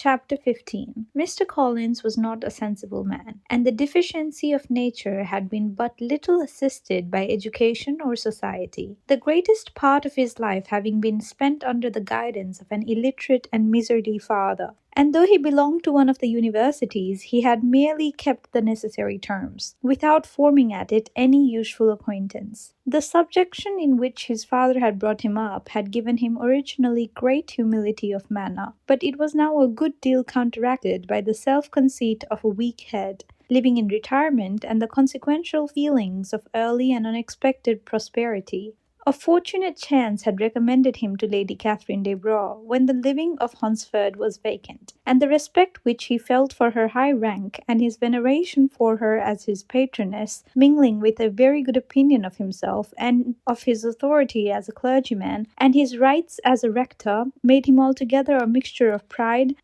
Chapter 15. Mr. Collins was not a sensible man, and the deficiency of nature had been but little assisted by education or society, the greatest part of his life having been spent under the guidance of an illiterate and miserly father. And though he belonged to one of the universities, he had merely kept the necessary terms, without forming at it any useful acquaintance. The subjection in which his father had brought him up had given him originally great humility of manner, but it was now a good deal counteracted by the self-conceit of a weak head, living in retirement, and the consequential feelings of early and unexpected prosperity. A fortunate chance had recommended him to Lady Catherine de Bourgh when the living of Hunsford was vacant, and the respect which he felt for her high rank, and his veneration for her as his patroness, mingling with a very good opinion of himself, and of his authority as a clergyman, and his rights as a rector, made him altogether a mixture of pride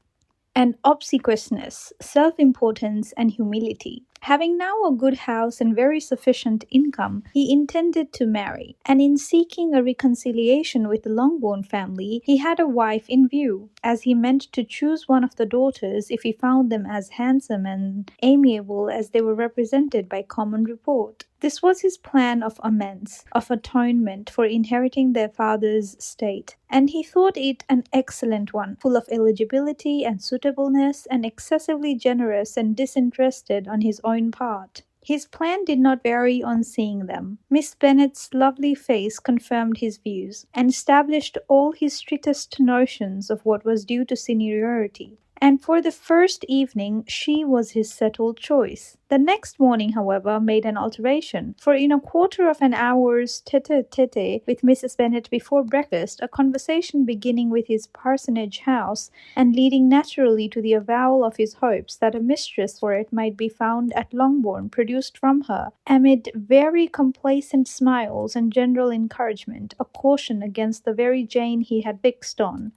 and obsequiousness, self-importance, and humility. Having now a good house and very sufficient income, he intended to marry, and in seeking a reconciliation with the Longbourn family, he had a wife in view, as he meant to choose one of the daughters if he found them as handsome and amiable as they were represented by common report. This was his plan of amends, of atonement for inheriting their father's estate, and he thought it an excellent one, full of eligibility and suitableness, and excessively generous and disinterested on his own part. His plan did not vary on seeing them. Miss Bennet's lovely face confirmed his views, and established all his strictest notions of what was due to seniority. And for the first evening she was his settled choice. The next morning, however, made an alteration, for in a quarter of an hour's tete-a-tete with Mrs. Bennet before breakfast, a conversation beginning with his parsonage house, and leading naturally to the avowal of his hopes that a mistress for it might be found at Longbourn, produced from her, amid very complacent smiles and general encouragement, a caution against the very Jane he had fixed on.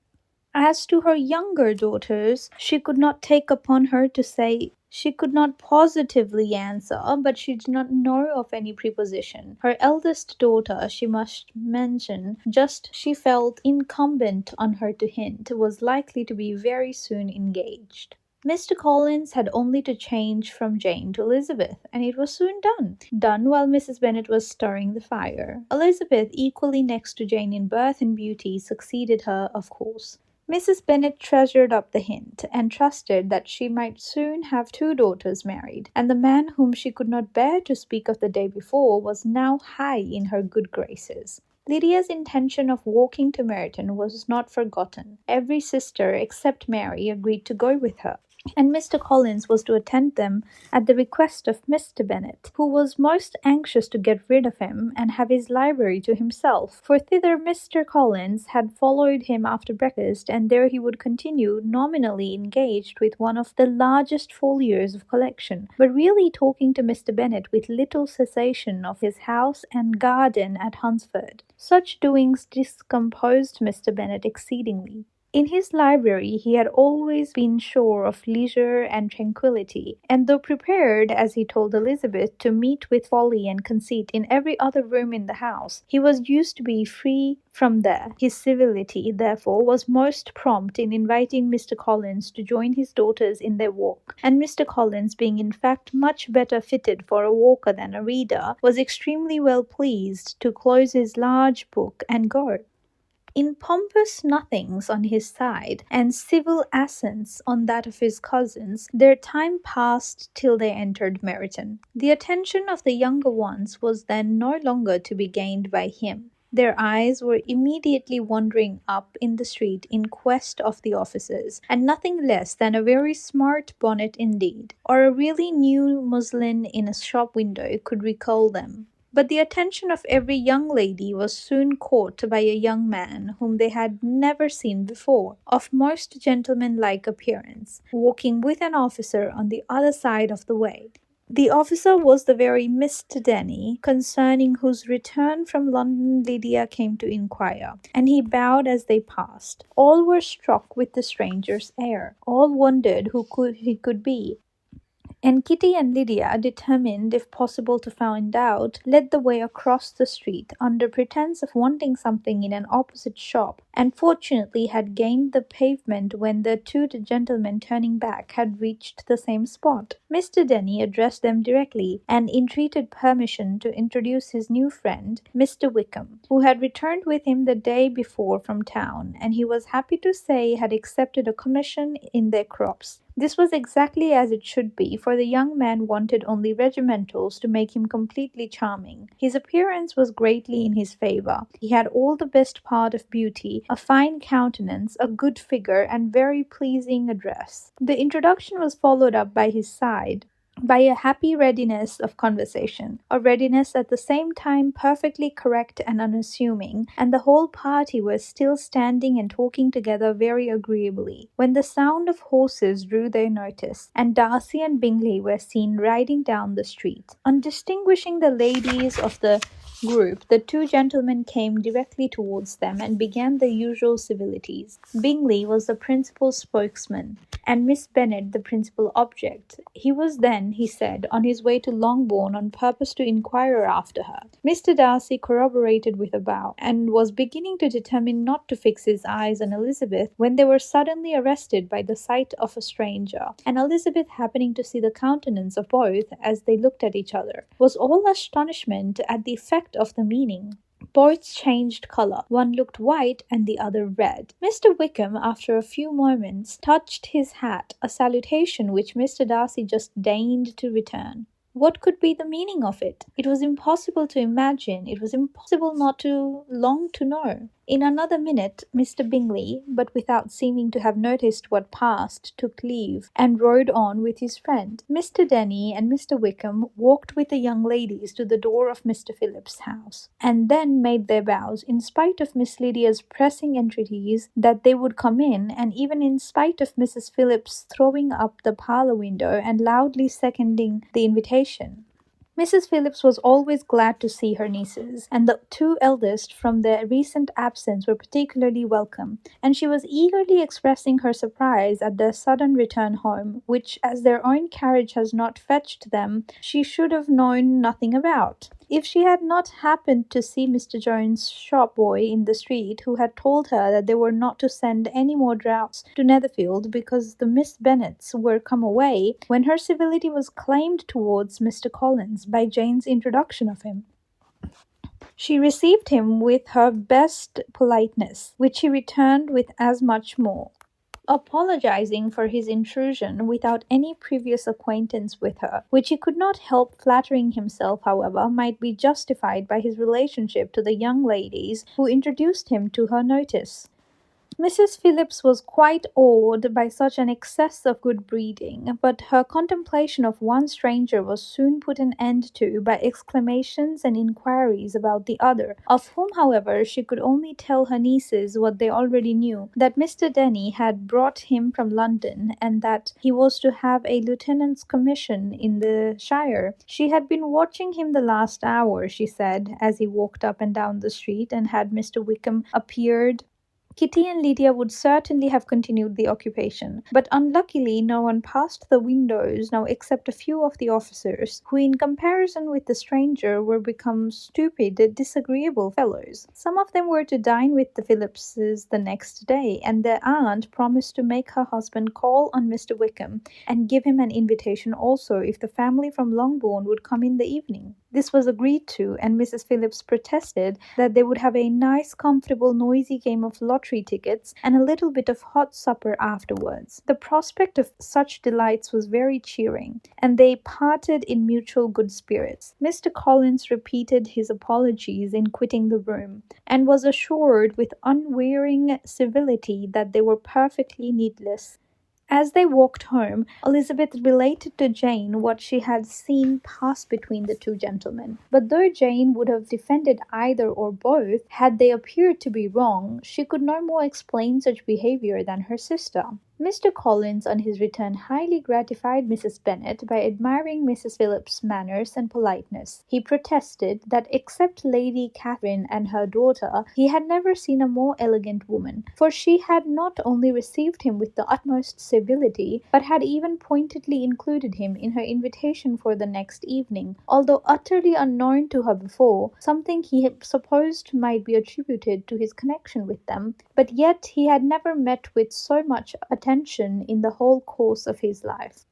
As to her younger daughters, she could not take upon her to say. She could not positively answer, but she did not know of any prepossession. Her eldest daughter, she must mention, just she felt incumbent on her to hint, was likely to be very soon engaged. Mr. Collins had only to change from Jane to Elizabeth, and it was soon done. Done while Mrs. Bennet was stirring the fire. Elizabeth, equally next to Jane in birth and beauty, succeeded her, of course. Mrs. Bennet treasured up the hint, and trusted that she might soon have 2 daughters married, and the man whom she could not bear to speak of the day before was now high in her good graces. Lydia's intention of walking to Meryton was not forgotten. Every sister, except Mary, agreed to go with her, and Mr. Collins was to attend them at the request of Mr. Bennet, who was most anxious to get rid of him and have his library to himself, for thither Mr. Collins had followed him after breakfast, and there he would continue, nominally engaged with one of the largest folios of collection, but really talking to Mr. Bennet with little cessation of his house and garden at Hunsford. Such doings discomposed Mr. Bennet exceedingly. In his library he had always been sure of leisure and tranquillity, and though prepared, as he told Elizabeth, to meet with folly and conceit in every other room in the house, he was used to be free from there. His civility, therefore, was most prompt in inviting Mr. Collins to join his daughters in their walk, and Mr. Collins, being in fact much better fitted for a walker than a reader, was extremely well pleased to close his large book and go. In pompous nothings on his side, and civil assents on that of his cousins, their time passed till they entered Meryton. The attention of the younger ones was then no longer to be gained by him. Their eyes were immediately wandering up in the street in quest of the officers, and nothing less than a very smart bonnet indeed, or a really new muslin in a shop window could recall them. But the attention of every young lady was soon caught by a young man whom they had never seen before, of most gentlemanlike appearance, walking with an officer on the other side of the way. The officer was the very Mr. Denny, concerning whose return from London Lydia came to inquire, and he bowed as they passed. All were struck with the stranger's air. All wondered who he could be, and Kitty and Lydia, determined if possible to find out, led the way across the street under pretense of wanting something in an opposite shop, and fortunately had gained the pavement when the two gentlemen turning back had reached the same spot. Mr. Denny addressed them directly and entreated permission to introduce his new friend, Mr. Wickham, who had returned with him the day before from town, and he was happy to say had accepted a commission in their crops. This was exactly as it should be, for the young man wanted only regimentals to make him completely charming. His appearance was greatly in his favour. He had all the best part of beauty, a fine countenance, a good figure, and very pleasing address. The introduction was followed up by his side by a happy readiness of conversation, a readiness at the same time perfectly correct and unassuming, and the whole party was still standing and talking together very agreeably, when the sound of horses drew their notice, and Darcy and Bingley were seen riding down the street. On distinguishing the ladies of the group, the two gentlemen came directly towards them and began the usual civilities. Bingley was the principal spokesman, and Miss Bennet the principal object. He was then, he said, on his way to Longbourn on purpose to inquire after her. Mr. Darcy corroborated with a bow, and was beginning to determine not to fix his eyes on Elizabeth, when they were suddenly arrested by the sight of a stranger, and Elizabeth, happening to see the countenance of both as they looked at each other, was all astonishment at the effect of the meaning. Both changed colour. One looked white and the other red. Mr. Wickham, after a few moments, touched his hat, a salutation which Mr. Darcy just deigned to return. What could be the meaning of it? It was impossible to imagine. It was impossible not to long to know. In another minute, Mr. Bingley, but without seeming to have noticed what passed, took leave, and rode on with his friend. Mr. Denny and Mr. Wickham walked with the young ladies to the door of Mr. Phillips's house, and then made their bows, in spite of Miss Lydia's pressing entreaties that they would come in, and even in spite of Mrs. Phillips throwing up the parlour window and loudly seconding the invitation. Mrs. Phillips was always glad to see her nieces, and the two eldest from their recent absence were particularly welcome, and she was eagerly expressing her surprise at their sudden return home, which, as their own carriage has not fetched them, she should have known nothing about, if she had not happened to see Mr. Jones's shop boy in the street, who had told her that they were not to send any more draughts to Netherfield because the Miss Bennets were come away, when her civility was claimed towards Mr. Collins by Jane's introduction of him. She received him with her best politeness, which he returned with as much more, apologizing for his intrusion without any previous acquaintance with her, which he could not help flattering himself, however, might be justified by his relationship to the young ladies who introduced him to her notice. Mrs. Phillips was quite awed by such an excess of good breeding, but her contemplation of one stranger was soon put an end to by exclamations and inquiries about the other, of whom, however, she could only tell her nieces what they already knew, that Mr. Denny had brought him from London, and that he was to have a lieutenant's commission in the shire. She had been watching him the last hour, she said, as he walked up and down the street, and had Mr. Wickham appeared, Kitty and Lydia would certainly have continued the occupation, but unluckily no one passed the windows now except a few of the officers, who in comparison with the stranger were become stupid, disagreeable fellows. Some of them were to dine with the Phillipses the next day, and their aunt promised to make her husband call on Mr. Wickham, and give him an invitation also if the family from Longbourn would come in the evening. This was agreed to, and Mrs. Phillips protested that they would have a nice, comfortable, noisy game of lottery tickets and a little bit of hot supper afterwards. The prospect of such delights was very cheering, and they parted in mutual good spirits. Mr. Collins repeated his apologies in quitting the room, and was assured with unwearying civility that they were perfectly needless. As they walked home, Elizabeth related to Jane what she had seen pass between the two gentlemen. But though Jane would have defended either or both, had they appeared to be wrong, she could no more explain such behaviour than her sister. Mr. Collins, on his return, highly gratified Mrs. Bennet by admiring Mrs. Phillips's manners and politeness. He protested that except Lady Catherine and her daughter, he had never seen a more elegant woman, for she had not only received him with the utmost civility, civility, but had even pointedly included him in her invitation for the next evening, although utterly unknown to her before, something he had supposed might be attributed to his connection with them, but yet he had never met with so much attention in the whole course of his life.